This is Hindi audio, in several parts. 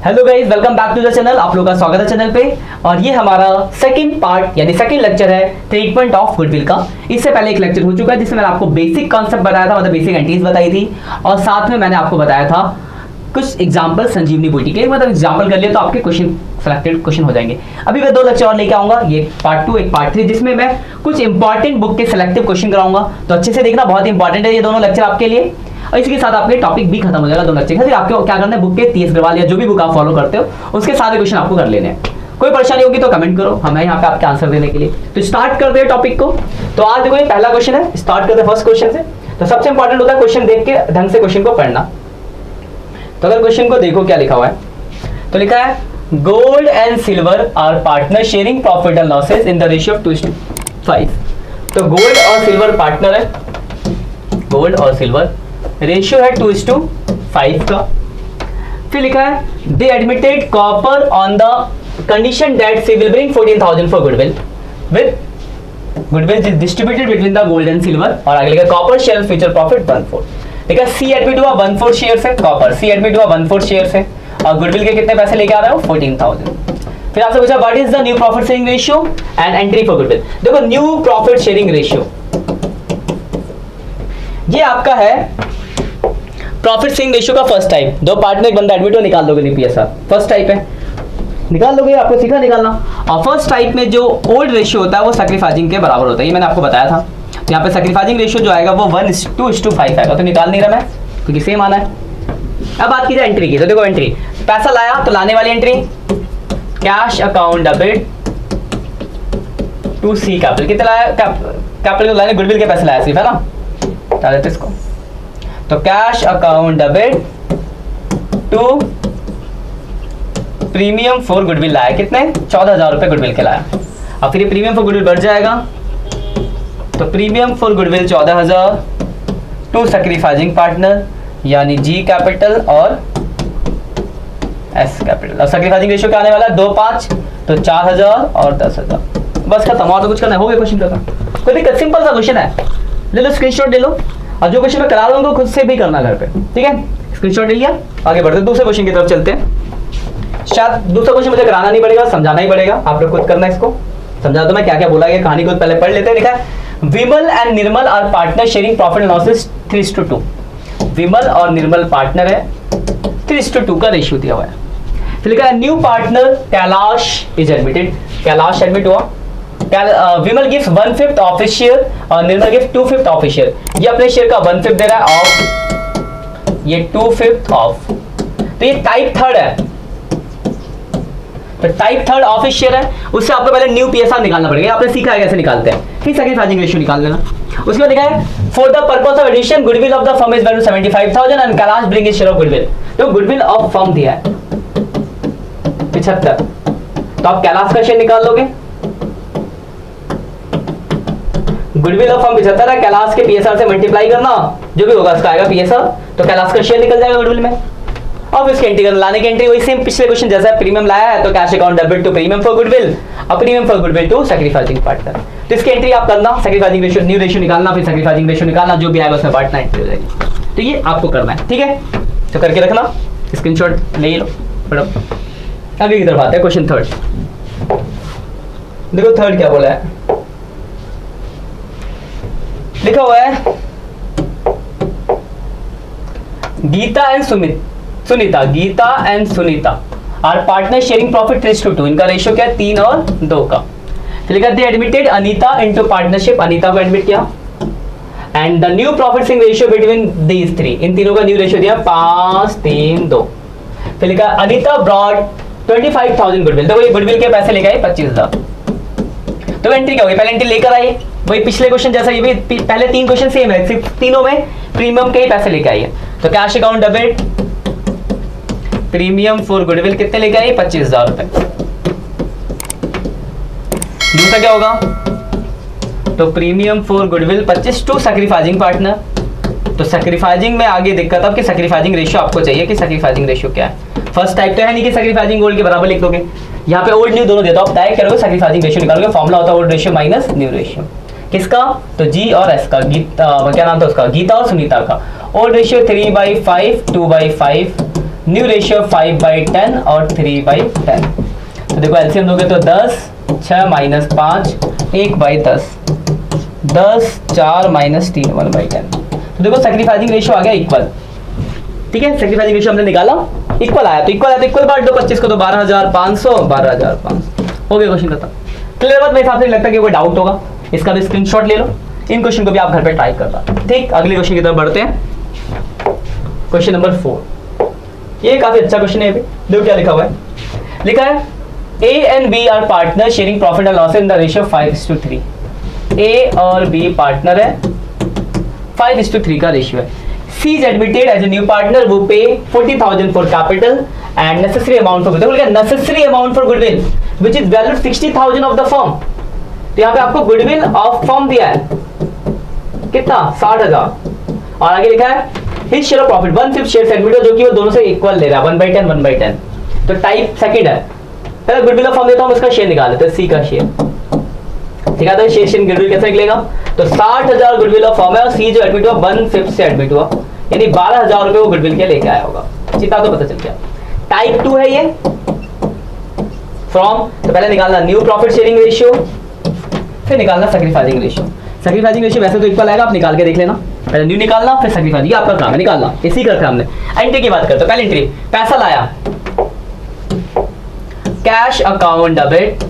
Hello guys, welcome back to the channel. आप लोगों का स्वागत है चैनल पे। और ये हमारा सेकंड पार्ट यानी सेकंड लेक्चर है ट्रीटमेंट ऑफ गुडविल का। इससे पहले एक लेक्चर हो चुका है जिसमें मैंने आपको बेसिक कॉन्सेप्ट बताया था, मतलब बेसिक एंट्रीज बताई थी, और साथ में मैंने आपको बताया था कुछ एग्जाम्पल संजीवनी बूटी के, मतलब एग्जाम्पल कर लिए तो आपके क्वेश्चन सेलेक्टेड क्वेश्चन हो जाएंगे। अभी मैं 2 लेक्चर और लेके आऊंगा, ये पार्ट 2 एक पार्ट 3, जिसमें मैं कुछ इंपॉर्टेंट बुक के सिलेक्टिव क्वेश्चन कराऊंगा। तो अच्छे से देखना, बहुत इंपॉर्टेंट है ये दोनों लेक्चर आपके लिए। और इसके साथ आपके टॉपिक भी खत्म हो जाएगा 2 लेक्चर के। फिर आपको क्या करना है, बुक के TS अग्रवाल या जो भी बुक आप फॉलो करते हो उसके सारे क्वेश्चन आपको कर लेने हैं। कोई परेशानी होगी तो कमेंट करो, हमें यहाँ पे आपके आंसर देने के लिए। तो स्टार्ट करते हैं टॉपिक को। तो आज देखो ये पहला क्वेश्चन है, स्टार्ट करते हैं फर्स्ट क्वेश्चन से। तो सबसे इंपॉर्टेंट होता है क्वेश्चन देख के ढंग से क्वेश्चन को पढ़ना। तो अगर क्वेश्चन को देखो क्या लिखा हुआ है, तो लिखा है gold and silver are partner sharing profit and losses in the ratio of 2:5। तो गोल्ड और सिल्वर पार्टनर है, गोल्ड और सिल्वर रेशियो है 2:5 का। फिर लिखा है they admitted copper on the condition that C will bring 14,000 for goodwill with goodwill is distributed between the gold and silver. और आगे लिखा कॉपर शेयर फ्यूचर प्रॉफिट 1/4। देखा सी एडमिट हुआ 1/4 शेयर से, कॉपर सी एडमिट हुआ 1/4 शेयर से, और गुडविल के कितने पैसे लेके आ रहे हो 14,000। फिर आपसे पूछा what is the new profit sharing ratio and entry for goodwill. देखो न्यू प्रॉफिट शेयरिंग रेशियो ये आपका है प्रॉफिट शेयरिंग रेशियो का फर्स्ट टाइप। 2 पार्ट में एक बंदा एडमिट हो, निकाल दोगे DPSR, फर्स्ट टाइप है, निकाल दोगे, आपको सीखा निकालना। और फर्स्ट टाइप में जो ओल्ड रेशियो होता है वो सैक्रिफाइसिंग के बराबर होता है, ये मैंने आपको बताया था। तो यहाँ पे सैक्रिफाइसिंग रेशियो जो आएगा वो 1:2:5 आएगा, तो निकाल नहीं रहा मैं क्योंकि सेम आना है। अब बात की जाए एंट्री की, तो देखो एंट्री पैसा लाया तो लाने वाली entry cash account debit to C capital. कितने लाया कैपिटल लाने, गुडविल के पैसे लाया सिर्फ, है ना, डाल देते इसको। तो cash account debit to premium for goodwill लाया, कितने 14,000 रुपए गुडविल के लाया। अब फिर ये प्रीमियम फॉर गुडविल बढ़ जाएगा, तो premium for goodwill 14,000 to sacrificing partner यानी G कैपिटल और S कैपिटल। अब सैक्रिफाइसिंग रेशियो क्या आने वाला है 2:5, तो 4,000 और 10,000, बस खत्म। और तो कुछ करना है, हो गया क्वेश्चन खत्म। कोई दिक्कत, सिंपल सा क्वेश्चन है, ले लो स्क्रीनशॉट ले लो, और जो क्वेश्चन मैं करा रहा हूँ खुद से भी करना घर पे, ठीक है। स्क्रीनशॉट ले लिया, आगे बढ़ते दूसरे क्वेश्चन की तरफ चलते हैं। शायद दूसरा क्वेश्चन मुझे कराना नहीं पड़ेगा, समझाना ही पड़ेगा, आप लोग खुद करना है इसको। समझा दो मैं क्या क्या बोला गया, कहानी को पहले पढ़ लेते हैं। लिखा है Vimal and Nirmal are partner sharing profit and losses 3:2। Vimal और निर्मल पार्टनर है, 3:2 का रेशियो दिया हुआ है। फिर लिखा है new partner Kailash is admitted. Kailash admit हुआ, विमल गिव्स 1/5 ऑफ हिज शेयर और निर्मल गिव्स 2/5 ऑफ हिज शेयर। ये अपने शेयर का 1/5 दे रहा है ऑफ, ये 2/5 ऑफ। तो ये टाइप थर्ड है, तो type third of his share है, उससे आपको पहले न्यू PSR निकालना पड़ेगा, आपने सीखा है कैसे निकालते हैं। फिर सैक्रिफाइसिंग रेशियो निकाल लेना। उसके बाद लिखा है for the purpose of addition goodwill of the firm is value 75,000 and Kailash bring his share of goodwill. तो गुडविल ऑफ फर्म दिया है 75, तो आप कैलाश का शेयर निकाल लोगे। गुडविल ऑफ फर्म 75 है, कैलाश के PSR से मल्टीप्लाई करना, जो भी होगा उसका आएगा PSR, तो कैलाश का शेयर निकल जाएगा गुडविल में। अब इसकी एंट्री करना, लाने की एंट्री वही सेम पिछले क्वेश्चन जैसा है, प्रीमियम लाया है तो cash account debit to premium for goodwill और premium for goodwill to sacrificing partner. तो इसकी एंट्री आप करना, सैक्रिफाइसिंग रेशियो न्यू रेशियो निकालना, फिर सैक्रिफाइसिंग रेशियो निकालना, जो भी आएगा उसमें पार्टनर एंट्री हो जाएगी। तो ये आपको करना है, ठीक है, तो करके रखना, स्क्रीनशॉट ले लो फटाफट। आगे की तरफ आते हैं, क्वेश्चन थर्ड। देखो थर्ड क्या बोला है, लिखा हुआ है Geeta and Sunita are partner sharing profit 3:2। इनका रेशियो क्या है 3 और 2 का। फिर लिखा they admitted Anita into partnership, Anita को एडमिट किया, and the new profit sharing ratio between these 3, इन तीनों का न्यू रेशियो दिया 5:3:2। फिर लिखा अनीता ब्रॉड 25,000 गुडविल, तो ये गुडविल के पैसे लेके आए 25,000। तो एंट्री क्या होगी, पहले एंट्री लेकर आई, वही पिछले क्वेश्चन जैसा, ये भी पहले 3 क्वेश्चन सेम है, सिर्फ तीनों में प्रीमियम के ही पैसे लेके आई है। तो cash account debit premium for goodwill कितने लेके आई 25,000 रुपए। दूसरा क्या होगा, तो premium for goodwill 25 to sacrificing partner. तो सैक्रिफाइसिंग में आगे दिक्कत अब कि सैक्रिफाइसिंग रेशियो आपको चाहिए कि सैक्रिफाइसिंग रेशियो क्या है। फर्स्ट टाइप तो है नहीं कि सैक्रिफाइसिंग गोल्ड के बराबर लिख दोगे, यहाँ पे ओल्ड न्यू दोनों देता हूं, आप डायरेक्ट करोगे सैक्रिफाइसिंग रेशियो निकालोगे, फॉर्मूला होता है old ratio minus new ratio. किसका, तो G और S का, क्या नाम था उसका, गीता और सुनीता का। ओल्ड रेशियो 3/5 2/5 न्यू रेशियो 5/10 और 3/10। तो देखो एलसीएम दोगे तो 10, 6 माइनस 5, 1/10, 10, 4 माइनस 3, 1/10। तो देखो सैक्रिफाइसिंग रेशियो आ गया इक्वल। ठीक है, सैक्रिफाइसिंग रेशियो हमने निकाला, इक्वल आया तो इक्वल बांट दो 25 को, तो 12,500 12,500 हो गया क्वेश्चन खत्म। क्लियर बात? मेरे हिसाब से लगता है कि कोई डाउट होगा, इसका भी स्क्रीनशॉट ले लो, इन क्वेश्चन को भी आप घर पे ट्राई करना। ठीक, अगले क्वेश्चन की तरफ बढ़ते हैं। क्वेश्चन नंबर 4, ये काफी अच्छा क्वेश्चन है। देखो क्या लिखा हुआ है, लिखा है A and B are partner sharing profit and loss in the ratio 5:3। A और बी पार्टनर है, 5:3 का रेशियो है। C is admitted as a new partner, वो pay 40,000 for capital and necessary amount for goodwill, necessary amount for goodwill which is valued 60,000 of the firm. तो यहाँ पे आपको गुडविल ऑफ फर्म दिया है कितना, 60,000, और आगे लिखा है his share of profit 1/5 share admitted, जो कि वो दोनों से इक्वल ले रहा है, 1/10 1/10। तो टाइप सेकंड है, पहले गुडविल ऑफ फर्म देता हूं, उसका शेयर निकाल लेते हैं, सी का शेयर। ठीक है, तो शेयर गुडविल कैसे निकलेगा, तो 60,000 गुडविल ऑफ फर्म है और सी जो एडमिट हुआ 1/5 से एडमिट हुआ, यानी 12,000 रुपए वो गुडविल के लेके आया होगा। चिता तो पता चल गया। टाइप 2 है ये फ्रॉम, तो पहले निकालना न्यू प्रॉफिट शेयरिंग रेशियो, फिर निकालना सैक्रिफाइसिंग रेशियो। सैक्रिफाइसिंग रेशियो वैसे तो इक्वल आएगा, आप निकाल के देख लेना, पहले न्यू निकालना फिर सैक्रिफाइसिंग, ये आपका काम है निकालना, इसी करते हैं हमने। एंट्री की बात करते हैं, पहले एंट्री पैसा लाया, कैश अकाउंट डेबिट।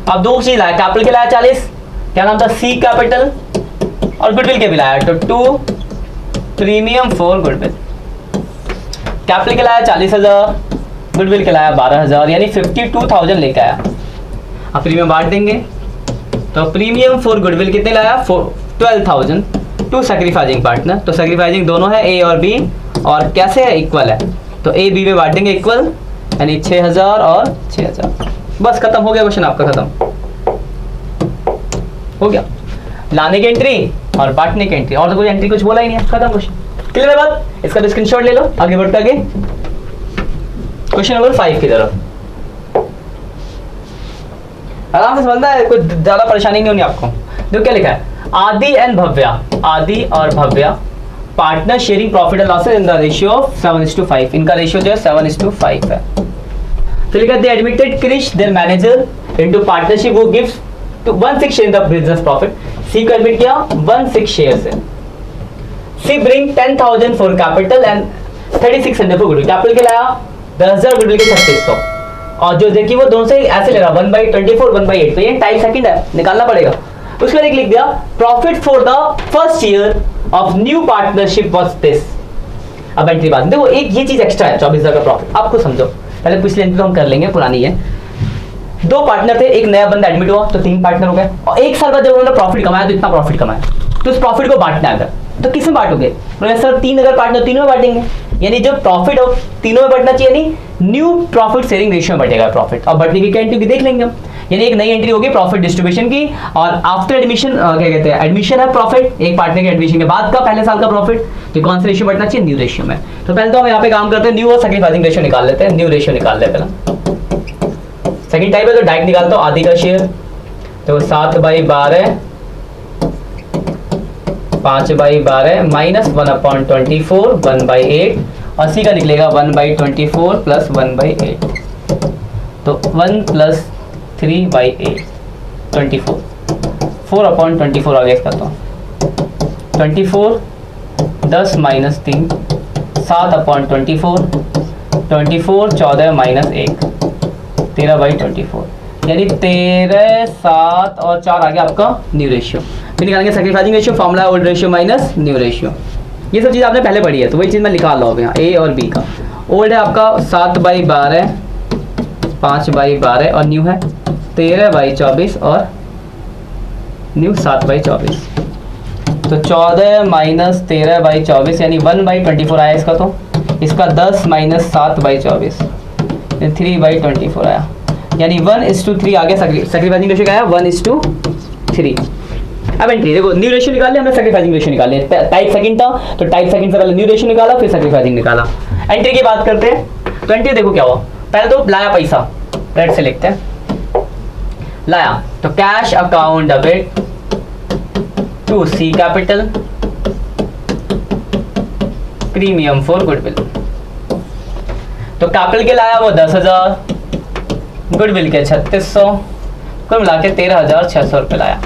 अब दो चीज लाया, कैपिटल के लाया 40, क्या नाम था, सी कैपिटल, और गुडविल के भी लाया, तो 2 प्रीमियम फॉर गुडविल। कैपिटल के लाया 40,000, गुडविल के लाया 12,000, यानी 52,000 लेके आया। अब प्रीमियम बांट देंगे, तो प्रीमियम फॉर गुडविल कितने लाया, 12,000 टू सैक्रिफाइसिंग पार्टनर। तो सैक्रिफाइसिंग दोनों है ए और बी, और कैसे है, इक्वल है, तो ए बी में बांट देंगे इक्वल, यानी 6,000 और 6,000। बस खत्म हो गया क्वेश्चन आपका, खत्म हो गया। लाने की एंट्री और बांटने की एंट्री, और तो कोई एंट्री कुछ बोला ही नहीं है, खत्म क्वेश्चन। क्लियर है बात? इसका भी स्क्रीनशॉट ले लो, आगे बढ़ते आगे क्वेश्चन नंबर 5 की तरफ। आराम से समझना है, कोई ज्यादा परेशानी नहीं होनी आपको। देखो क्या लिखा है, आदि एंड भव्या, आदि और Bhavya partner sharing profit and losses in the ratio of 7:5। इनका रेशियो जो है 7:5 है। तो लिखा है they admitted Krish their manager into partnership वो gives to 1/6 share in the business profit. C को एडमिट किया 1/6 शेयर से। C bring 10,000 for capital and 3,600 for goodwill. Capital के लाया 10,000, गुडविल के 3600, और जो देखिए वो दोनों से ऐसे ले रहा 1/24 1/8, तो ये टाइप सेकंड है, निकालना पड़ेगा। उसके बाद एक लिख दिया profit for the first year of new partnership was this. अब एंट्री बात देखो, एक ये चीज एक्स्ट्रा है 24,000 का प्रॉफिट, आपको समझो, पहले पिछली एंट्री तो हम कर लेंगे, पुरानी है। 2 पार्टनर थे, एक नया बंदा एडमिट हुआ तो 3 पार्टनर हो गए, और 1 साल बाद जब उन्होंने प्रॉफिट कमाया तो इतना प्रॉफिट कमाया, तो उस प्रॉफिट को बांटना है। अगर तो किस में बांटोगे, सर 3 अगर पार्टनर तीनों में बांटेंगे, यानी जो प्रॉफिट हो तीनों में बढ़ना चाहिए, यानी न्यू प्रॉफिट शेयरिंग रेशियो में बढ़ेगा प्रॉफिट। अब बढ़ने की क्या एंट्री देख लेंगे हम, यानी एक नई एंट्री होगी प्रॉफिट डिस्ट्रीब्यूशन की, और आफ्टर एडमिशन क्या कहते हैं, एडमिशन है प्रॉफिट, एक पार्टनर के एडमिशन के बाद का पहले साल का प्रॉफिट, तो कौन सा रेशियो बढ़ना चाहिए, न्यू रेशियो में। तो पहले तो हम यहाँ पे काम करते हैं, न्यू और सैक्रिफाइसिंग रेशियो निकाल लेते हैं। न्यू रेशियो निकाल लेते हैं पहले, सेकंड टाइप है तो डायरेक्ट निकालता हूँ, आदि का शेयर तो 7/12 5/12 माइनस 1/24 1/8, और सी का निकलेगा 1/24 प्लस 1/8, तो 1 प्लस 3/8 24, 4/24 आगे इसका, तो 24 10 माइनस 3 7/24 24 14 माइनस 1 13/24, यानी 13 7 और 4 आ गया आपका न्यू रेशियो। फिर निकालेंगे sacrificing ratio, formula old ratio minus new ratio. ये सब चीज़ आपने पहले पढ़ी है, तो वही चीज़ मैं निकाल रहा हूँ यहाँ, ए और बी का। ओल्ड है आपका 7/12 5/12, और न्यू है 13/24 और न्यू 7/24, तो 14 माइनस 13/24 यानी 1/24 आया इसका, तो इसका 10 माइनस 7/24 3/24 आया, यानी 1:3 आ गया। सैक्रिफाइसिंग रेशियो क्या आया, 1:3। अब एंट्री देखो, न्यू रेशियो निकाल लिया हमने, सैक्रिफाइसिंग रेशियो निकाल लिया, टाइप सेकंड था तो टाइप सेकंड से पहले न्यू रेशियो निकाला, फिर सैक्रिफाइसिंग निकाला। एंट्री की बात करते हैं, तो एंट्री देखो क्या हुआ, पहले तो लाया पैसा, रेड से लिखते हैं, लाया तो cash account debit to C capital premium for goodwill. तो कैपिटल के लाया वो 10,000, गुडविल के 3600, कुल मिला के 13,600 रुपये लाया।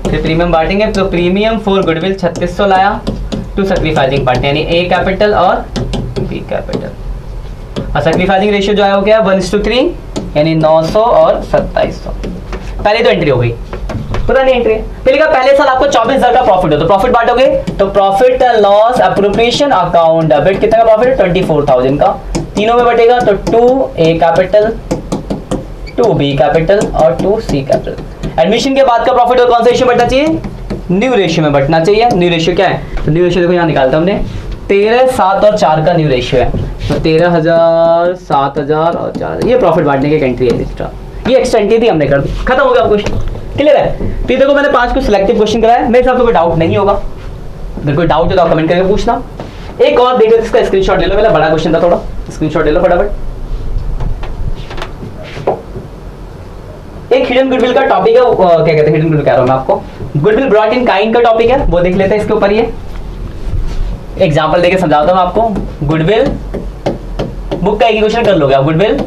फिर प्रीमियम बांटेंगे तो प्रीमियम फॉर गुडविल 3600 लाया टू सैक्रिफाइसिंग पार्टी, यानी ए कैपिटल और बी कैपिटल। और सैक्रिफाइसिंग रेशियो जो है वो क्या है 1:3, यानी 900 और 2700। पहले तो एंट्री हो गई, पुरानी एंट्री। पहले का पहले साल आपको 24,000 का प्रॉफिट हो तो प्रॉफिट बांटोगे तो profit loss appropriation account debit कितने का प्रॉफिट है 24,000 का, तीनों में बटेगा तो 2 ए कैपिटल, 2 बी कैपिटल और 2 सी कैपिटल। एडमिशन के बाद का प्रॉफिट और कौन सा रेशियो बढ़ना चाहिए, न्यू रेशियो में बढ़ना चाहिए। न्यू रेशियो क्या है, तो न्यू रेशियो देखो यहाँ निकालता हमने 13, 7 और 4 का न्यू रेशियो है, तो 13,000, 7,000 और 4, ये प्रॉफिट बांटने की एंट्री है एक्स्ट्रा। ये एक्स्ट्रा एंट्री थी, हमने कर दी, खत्म हो गया क्वेश्चन, क्लियर है। तो देखो मैंने 5 को सिलेक्टिव क्वेश्चन कराया, मेरे हिसाब से कोई डाउट नहीं होगा। अगर कोई डाउट है तो आप कमेंट करके पूछना। एक और देखो इसका स्क्रीनशॉट ले लो, पहले बड़ा क्वेश्चन था, थोड़ा स्क्रीनशॉट ले लो फटाफट। एक हिडन गुडविल का टॉपिक है, क्या कहते हैं हिडन गुडविल कह रहा हूं मैं आपको, गुडविल ब्रॉट इन काइंड का टॉपिक है, वो देख लेते हैं इसके ऊपर। ये एग्जांपल देके समझाता हूं आपको। गुडविल बुक का एक क्वेश्चन कर लोगे आप, गुडविल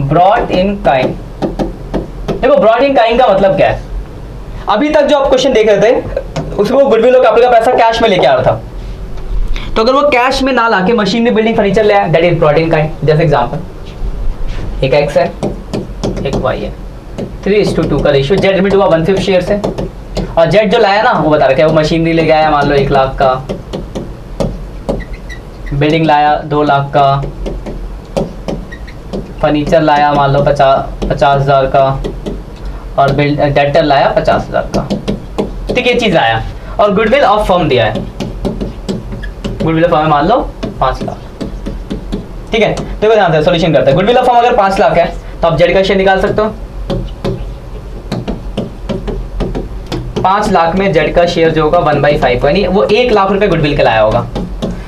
ब्रॉट इन काइंड। देखो ब्रॉट इन काइंड का मतलब क्या है, अभी तक जो आप क्वेश्चन देख रहे थे उसको गुडविल और कैपिटल का पैसा कैश में लेके आ रहा था, तो अगर वो कैश में ना लाके मशीनरी बिल्डिंग फर्नीचर ले आया, that is brought in kind. जैसे एग्जांपल, एक एक्स है एक वाई है, 3:2 का रेशियो, जेड एडमिट हुआ 1/5 शेयर से, और जेड जो लाया ना वो बता रहा है वो मशीनरी ले गया मान लो 1 लाख का, बिल्डिंग लाया 2 लाख का, फर्नीचर लाया मान लो 50,000 का, और डेटर लाया 50,000 का। ठीक है, ये चीज लाया, और गुडविल ऑफ फर्म दिया है, गुडविल ऑफ फर्म मान लो 5 लाख। ठीक है, तो ध्यान से सॉल्यूशन करते हैं। गुडविल ऑफ फर्म अगर 5 लाख है तो आप जेड का शेयर निकाल सकते हो। 5 लाख में जेड का शेयर जो होगा 1/5, यानी वो 1 लाख रुपए गुडविल के लाया होगा।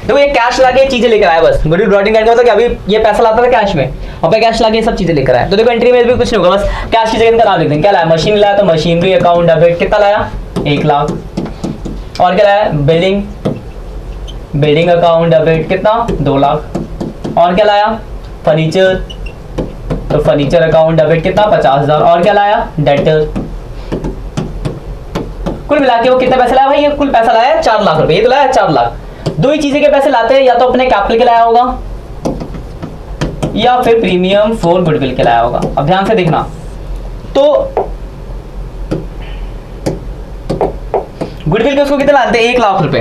देखो ये कैश लाके चीजें लेकर आया, बस गुडविल ब्रॉट इन काइंड का मतलब अभी ये पैसा लाता था कैश में, और पे कैश लाके सब चीजें लेकर आया। तो देखो एंट्री में भी कुछ नहीं होगा, बस कैश की जगह इनका नाम लिख देंगे। क्या लाया, मशीन लाया तो मशीनरी अकाउंट डेबिट कितना लाया 1 लाख, और क्या लाया बिल्डिंग अकाउंट डेबिट कितना 2 लाख, और क्या लाया फर्नीचर, तो फर्नीचर अकाउंट डेबिट कितना 50,000, और क्या लाया डेटर। कुल मिला के वो कितना पैसा लाया भाई, ये कुल पैसा लाया 4 लाख रुपए, ये तो लाया 4 लाख। दो ही चीजें के पैसे लाते हैं, या तो अपने कैपिटल के लाया होगा या फिर प्रीमियम फॉर गुडविल के लाया होगा। अब ध्यान से देखना, तो गुडविल के उसको कितना लाते हैं 1 लाख रुपए,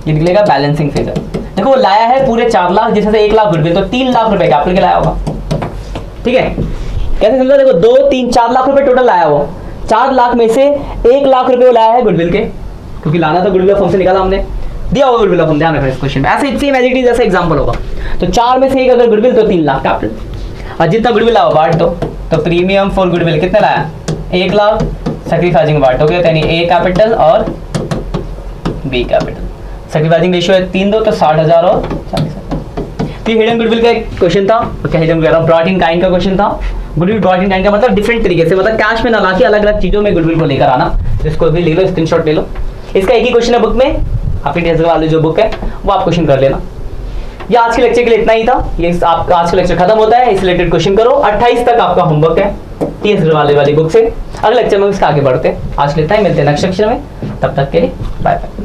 ये निकलेगा बैलेंसिंग फिगर। देखो वो लाया है पूरे 4 लाख, जैसे से 1 लाख गुडविल, तो 3 लाख रुपए कैपिटल के लाया होगा। ठीक है, कैसे समझा, देखो 2, 3, 4 लाख रुपए टोटल लाया वो, 4 लाख में से 1 लाख रुपए वो लाया है गुडविल के, क्योंकि लाना था गुडविल फॉर्म से निकाला हमने, दिया होगा गुडविल फॉर्म, ध्यान रखना इस क्वेश्चन में। ऐसे सेम एज इट इज, जैसे एग्जांपल होगा, तो 4 में से 1 अगर गुडविल तो 3 लाख कैपिटल, और जितना गुडविल लाया बांट दो, तो प्रीमियम फॉर गुडविल कितना लाया 1 लाख, सैक्रिफाइसिंग बांटोगे तो यानी ए कैपिटल और बी कैपिटल। सैक्रिफाइसिंग रेशियो है 3-2, तो 60,000 और 40,000। तो हिडन गुडविल का एक क्वेश्चन था, क्या हिडन कह रहा हूं, ब्रॉट इन काइंड का क्वेश्चन था। गुडविल ब्रॉट इन काइंड का मतलब डिफरेंट तरीके से, मतलब कैश में ना लाके अलग अलग चीजों में गुडविल को लेकर आना। इसको भी ले लो, स्क्रीनशॉट ले लो। इसका एक ही क्वेश्चन है बुक में, आपकी टेस्ट वाली जो बुक है वो आप क्वेश्चन कर लेना। ये आज के लेक्चर के लिए इतना ही था, ये आपका आज का लेक्चर खत्म होता है, इस रिलेटेड क्वेश्चन करो। 28 तक आपका होमवर्क है टीएस वाली बुक से। अगले लेक्चर में इसका आगे बढ़ते हैं। आज लेता है, मिलते हैं नेक्स्ट लेक्चर में, तब तक के लिए बाय बाय।